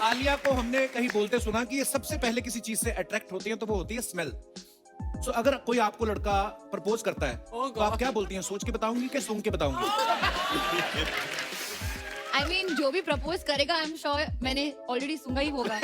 आलिया को हमने कहीं बोलते सुना कि ये सबसे पहले किसी चीज से अट्रैक्ट होती है तो वो होती है स्मेल। सो अगर कोई आपको लड़का प्रपोज करता है तो आप क्या बोलती हैं? सोच के बताऊंगी कि सूंघ के बताऊंगी? I mean, जो भी प्रपोज करेगा आई एम श्योर मैंने ऑलरेडी सुना ही होगा।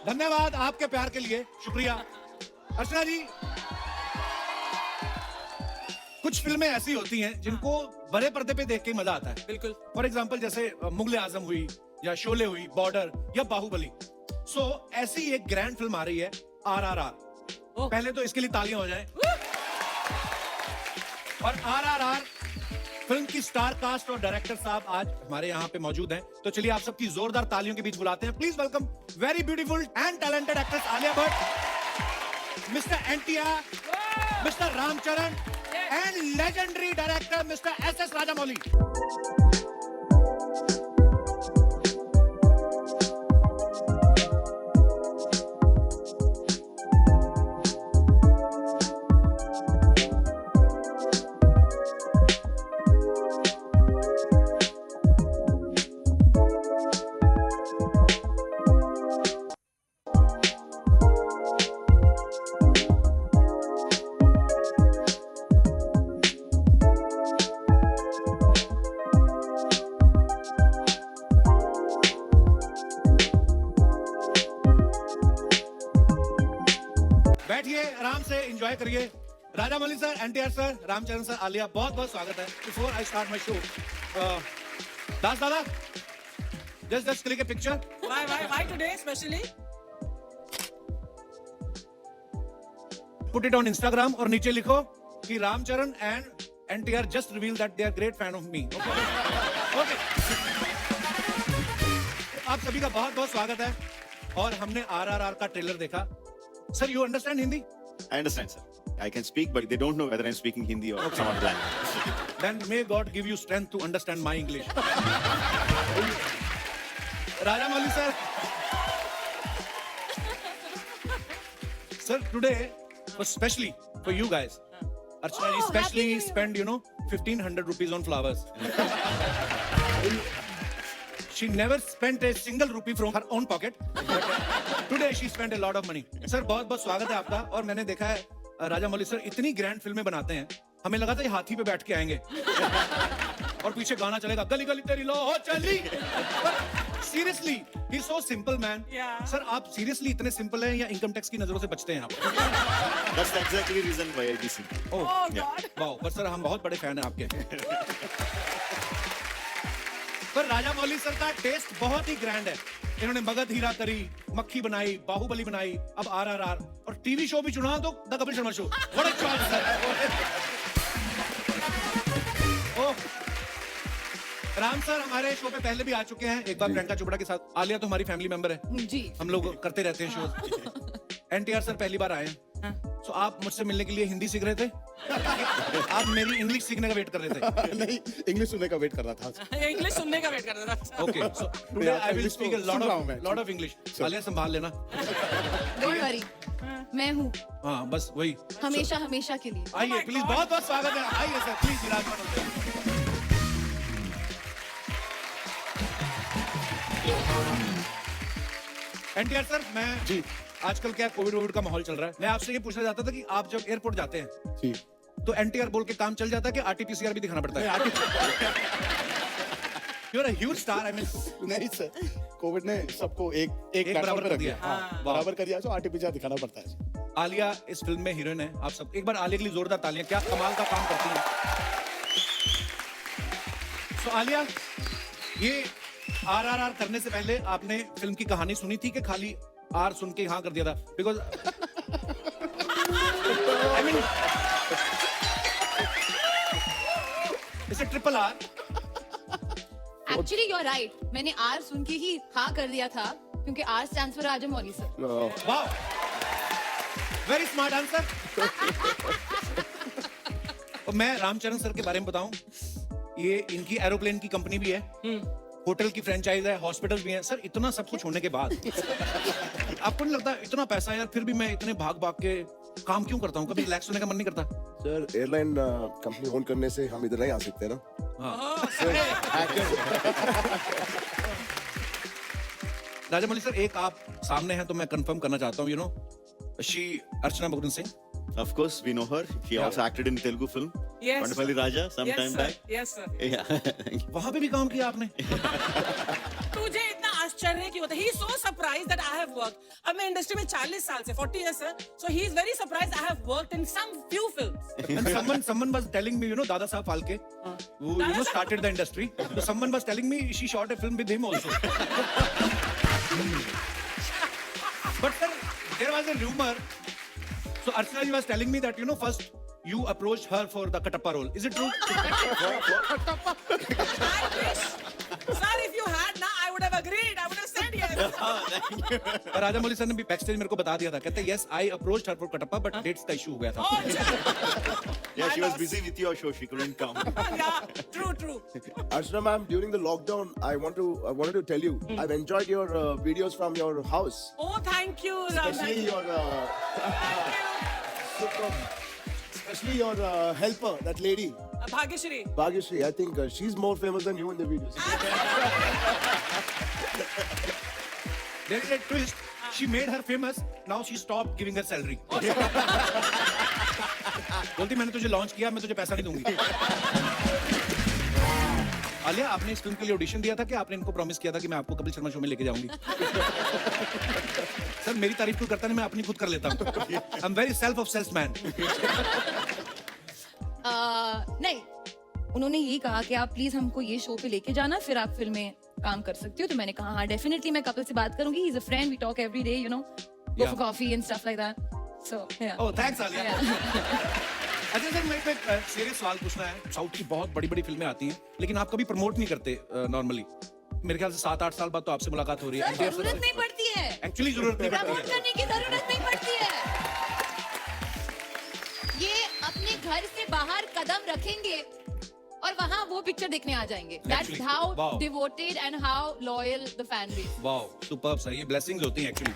धन्यवाद आपके प्यार के लिए, शुक्रिया। अर्चना जी, कुछ फिल्में ऐसी होती हैं जिनको बड़े पर्दे पे देख के मजा आता है। बिल्कुल। फॉर एग्जाम्पल जैसे मुगले आजम हुई या शोले हुई, बॉर्डर या बाहुबली। सो ऐसी एक ग्रैंड फिल्म आ रही है RRR। पहले तो इसके लिए तालियां हो जाएं। और RRR फिल्म की स्टार कास्ट और डायरेक्टर साहब आज हमारे यहाँ पे मौजूद हैं। तो चलिए आप सबकी जोरदार तालियों के बीच बुलाते हैं। Please welcome very beautiful and talented actress Alia Bhatt, mister NTR, mister Ramcharan and legendary director mister SS Rajamouli. बैठिए, आराम से एंजॉय करिए। Rajamouli sir, NTR sir, Ramcharan sir, Alia, बहुत बहुत स्वागत है। Before I start my show, Das दादा, just click a picture. Why today especially? Put it on Instagram और नीचे लिखो कि Ramcharan and NTR just reveal that they are great fan of me. Okay, आप सभी का बहुत बहुत स्वागत है। और हमने RRR का ट्रेलर देखा। Sir, you understand Hindi? I understand, sir. I can speak, but they don't know whether I'm speaking Hindi or some other language. Then may God give you strength to understand my English. Rajamouli sir. Sir, today was specially for you guys. Archana ji specially spent, 1,500 rupees on flowers. She never spent a single rupee from her own pocket. Today she spent a lot of money. Sir, बहुत बहुत स्वागत है आपका। और मैंने देखा है Rajamouli sir इतनी ग्रैंड फिल्में बनाते हैं, हमें लगा था ये हाथी पे बैठ के आएंगे और पीछे गाना चलेगा, गली गली तेरी लो हो चली। सीरियसली, ही सो सिंपल मैन। सर, आप सीरियसली इतने सिंपल हैं या इनकम टैक्स की नजरों से बचते हैं आप? That's exactly the reason why I do simple. Oh God. Wow, पर सर हम बहुत बड़े फैन हैं आपके। पर राजामौली सर का टेस्ट बहुत ही ग्रैंड है। इन्होंने मगध हीरा करी, मक्खी बनाई, बाहुबली बनाई, अब RRR और टीवी शो भी चुना तो the Kapil Sharma show. What a choice sir. Oh, Ram sir हमारे शो पे पहले भी आ चुके हैं, एक बार प्रियंका चोपड़ा के साथ। आलिया तो हमारी फैमिली मेंबर है जी। हम लोग करते रहते हैं शो। NTR सर पहली बार आए हैं। तो आप मुझसे मिलने के लिए हिंदी सीख रहे थे? आप मेरी इंग्लिश सीखने का वेट कर रहे थे? नहीं, इंग्लिश सुनने का वेट कर रहा था। इंग्लिश सुनने का वेट कर रहा था। Okay, so today I will speak a lot of English. Alia संभाल लेना। डोंट वरी, मैं हूँ हाँ, बस वही। हमेशा हमेशा के लिए। आइए प्लीज, बहुत बहुत स्वागत है। आइए सर, प्लीज विराजमान होते हैं। NTR सर, मैं जी आजकल क्या कोविड का माहौल चल रहा है, मैं आपसे ये पूछना चाहता था कि आप जब एयरपोर्ट जाते हैं जी तो NTR बोल के काम चल जाता है कि RT-PCR भी दिखाना पड़ता है? You are a huge star. I mean, नहीं सर, कोविड ने सबको एक बराबर प्लेटफॉर्म कर पे रख दिया। दिया। हाँ, बराबर कर दिया, तो RT-PCR दिखाना पड़ता है। आलिया इस फिल्म में हीरोइन है। आप सब एक बार आलिया के लिए जोरदार तालियां, क्या कमाल का काम करती हैं। सो आलिया, ये RRR करने से पहले आपने फिल्म की कहानी सुनी थी कि खाली R सुन के हाँ कर दिया था? Because I mean it's a triple R। Actually you are right, मैंने R सुन के ही हाँ कर दिया था क्योंकि R stands for Rajamouli sir. वाह, वेरी स्मार्ट आंसर। मैं रामचरण सर के बारे में बताऊं, ये इनकी एरोप्लेन की कंपनी भी है, होटल की फ्रेंचाइज है, हॉस्पिटल्स भी हैं। सर इतना सब कुछ होने के बाद आपको नहीं लगता इतना पैसा है यार, फिर भी मैं इतने भाग भाग के काम क्यों करता हूँ? कभी रिलैक्स होने का मन नहीं करता? सर एयरलाइन कंपनी ओन करने से हम इधर नहीं आ सकते ना। राजामौली सर, एक आप सामने हैं तो मैं कंफर्म करना चाहता हूँ, you know she Archana Bagun Singh. Of course, we know her. She also acted in Telugu film. Yes. Vandapalli Raja some Yes, time sir. back. Yes, sir. Yeah. Thank you. वहां पे भी काम किया आपने? तुझे इतना आश्चर्य क्यों होता है? He is so surprised that I have worked. अब मैं इंडस्ट्री में 40 साल से 40 years है. So he is very surprised I have worked in some few films. And someone was telling me, you know, Dada Saab Phalke, who you know started the industry. So someone was telling me she shot a film with him also. But sir, there was a rumor. So Archana ji was telling me that, you know, first you approached her for the Katappa role. Is it true? I wish. Sir, if you had na, I would have agreed. I would have said yes. Rajamouli sir ने भी backstage मेरे को बता दिया था, कहते yes, I approached her for Katappa, but dates का issue हो गया था. Oh, अच्छा. Yeah, she was lost. busy with your show. She couldn't come. Yeah, true, true. Archana ma'am, during the lockdown, I wanted to tell you, I've enjoyed your videos from your house, Oh, thank you, Ram. especially your especially your helper, that lady Bhagyashree. Bhagyashree. I think she's more famous than you in the videos. There is a twist. She made her famous. Now she stopped giving her salary. बोलती मैंने तुझे launch किया, मैं तुझे पैसा नहीं दूंगी. आलिया, आपने इस फिल्म के लिए ऑडिशन दिया था कि आपने इनको प्रॉमिस किया था कि मैं आपको कपिल शर्मा शो में लेके जाऊंगी? सर मेरी तारीफ क्यों करता नहीं, मैं अपनी खुद कर लेता हूँ. I am very self obsessed man. नहीं, उन्होंने यही कहा कि आप प्लीज हमको ये शो पे लेके जाना, फिर आप फिल्म में काम कर सकती हो. तो मैंने कहा हाँ डेफिनेटली मैं कपिल से बात करूंगी. He is a friend, we talk every day, you know, go for coffee and stuff like that. So yeah. Oh thanks Alia. अच्छा सर, मेरे को एक सीरियस सवाल पूछना है. साउथ की बहुत बड़ी बड़ी फिल्में आती हैं, लेकिन आप कभी प्रमोट नहीं करते नॉर्मली. मेरे ख्याल से 7-8 साल बाद तो आपसे मुलाकात हो रही है. सर जरूरत नहीं पड़ती है, एक्चुअली जरूरत नहीं प्रमोट पड़ती है. करने की जरूरत नहीं पड़ती है. ये अपने घर से बाहर कदम रखेंगे और वहां वो पिक्चर देखने आ जाएंगे. That's Actually, how wow. devoted and how loyal the fan base. Wow, superb sir, ये ब्लेसिंग्स होती हैं एक्चुअली.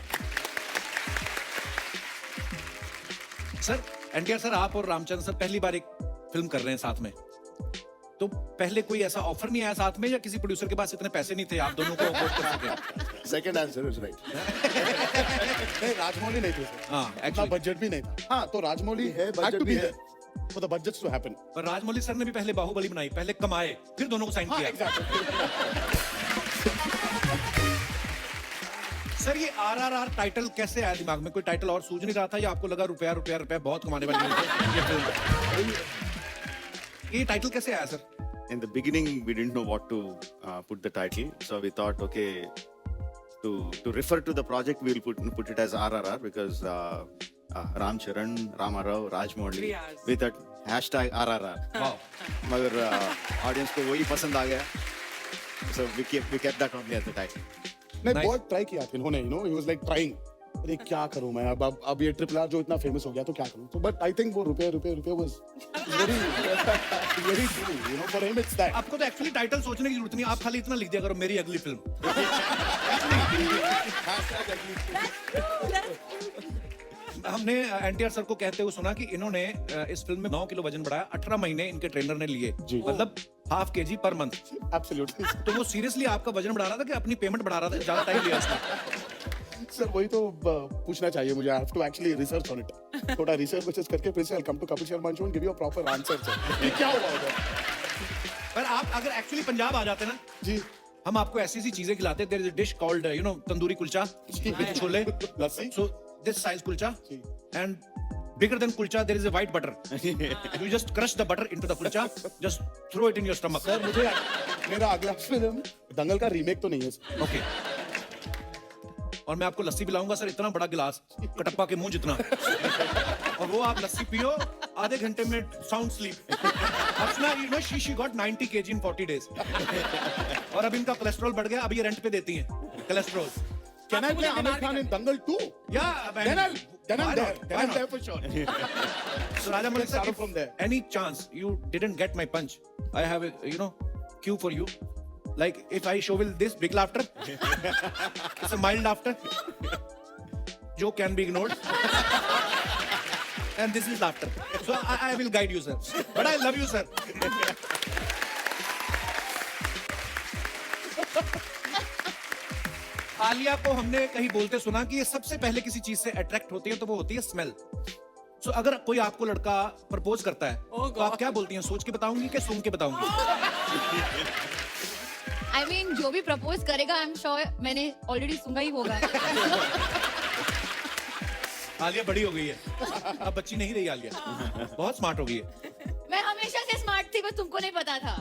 सर एनटीआर सर, आप और रामचंद्र सर पहली बार एक फिल्म कर रहे हैं साथ में, तो पहले कोई ऐसा ऑफर नहीं आया साथ में, या किसी प्रोड्यूसर के पास इतने पैसे नहीं थे आप दोनों को अफोर्ड कर सके? Second answer is right. नहीं, राजमौली नहीं थे सर. हाँ इतना एक्चुअली. बजट भी नहीं था. हाँ, तो राजमौली है, had budget to भी be है. there for the budgets to happen. पर राजमौली सर ने भी पहले बाहुबली बनाई, पहले कमाए, फिर दोनों को साइन हाँ, किया. exactly. सर ये RRR टाइटल कैसे आया दिमाग में? कोई टाइटल और सूझ नहीं रहा था, या आपको लगा रुपया रुपया रुपया बहुत कमाने वाली है ये फिल्म? ये टाइटल कैसे आया sir? In the beginning, we didn't know what to put the title, so we thought, okay, to refer to the project, we'll put it as RRR because Ram Charan, Rama Rao, Rajmouli 3 hours. with that hashtag RRR. Wow. मगर audience को वही पसंद आ गया, so we kept that only as the title. नहीं, Nice. बहुत try किया था इन्होंने, you know, he was like trying. अरे क्या करूं मैं, अब ये ट्रिपल आर जो इतना फेमस हो गया तो क्या करूं. तो बट आई थिंक वो रुपए was very true, you know, for him it's that. आपको तो एक्चुअली टाइटल सोचने की जरूरत नहीं, आप खाली इतना लिख दिया करो, मेरी अगली फिल्म. हमने एनटीआर सर को कहते हुए सुना कि इन्होंने इस फिल्म में 9 किलो वजन बढ़ाया, 18 महीने इनके ट्रेनर ने लिए, जी. मतलब ½ kg पर मंथ. Absolutely. तो वो सीरियसली आपका वजन बढ़ा रहा था कि अपनी पेमेंट बढ़ा रहा था? ज्यादा टाइम लिया उसने. सर वही तो पूछना चाहिए मुझे. I have to actually research on it. थोड़ा रिसर्च करके फिर से I'll come to Kapil Sharma Show and give you a proper answer sir. ये क्या हुआ उधर? पर आप अगर एक्चुअली पंजाब आ जाते ना, जी. हम आपको ऐसी सी चीजें खिलाते. There is a dish called you know tandoori kulcha with chole, lassi. so this size kulcha, जी. and bigger than kulcha there is a white butter. You just crush the butter into the kulcha, just throw it in your stomach. Sir मुझे मेरा अगला film दंगल का remake तो नहीं है sir. Okay. और मैं आपको लस्सी पिलाऊंगा सर, इतना बड़ा गिलास, कटप्पा के मुंह जितना, और वो आप लस्सी पियो, आधे घंटे में sound sleep. Archana, you know she got 90 kg in 40 days. और अब इनका कोलेस्ट्रॉल बढ़ गया, अब ये रेंट पे देती हैं कोलेस्ट्रॉल. Can I आपको play मुझे Amir बीमार Khan भी in Dangal too? Yeah, man. Then I'm Why there. not? Then Why I'm not? there for sure. So Raja Malik, Start sir, from there. any chance you didn't get my punch, I have a cue for you. Like if I show will this big laughter, it's a mild laughter. Joke can be ignored. And this is laughter. So I will guide you, sir. But I love you, sir. Alia को हमने कहीं बोलते सुना कि ये सबसे पहले किसी चीज से अट्रैक्ट होती है तो वो होती है स्मेल. सो अगर कोई आपको लड़का प्रपोज करता है तो आप क्या बोलती हैं? सोच के बताऊंगी कि सूंघ के बताऊंगी? I mean, जो भी प्रपोज करेगा आई एम श्योर मैंने ऑलरेडी सुना ही होगा. आलिया बड़ी हो गई है, अब बच्ची नहीं रही आलिया, बहुत स्मार्ट हो गई है. मैं हमेशा से स्मार्ट थी, बस तुमको नहीं पता था.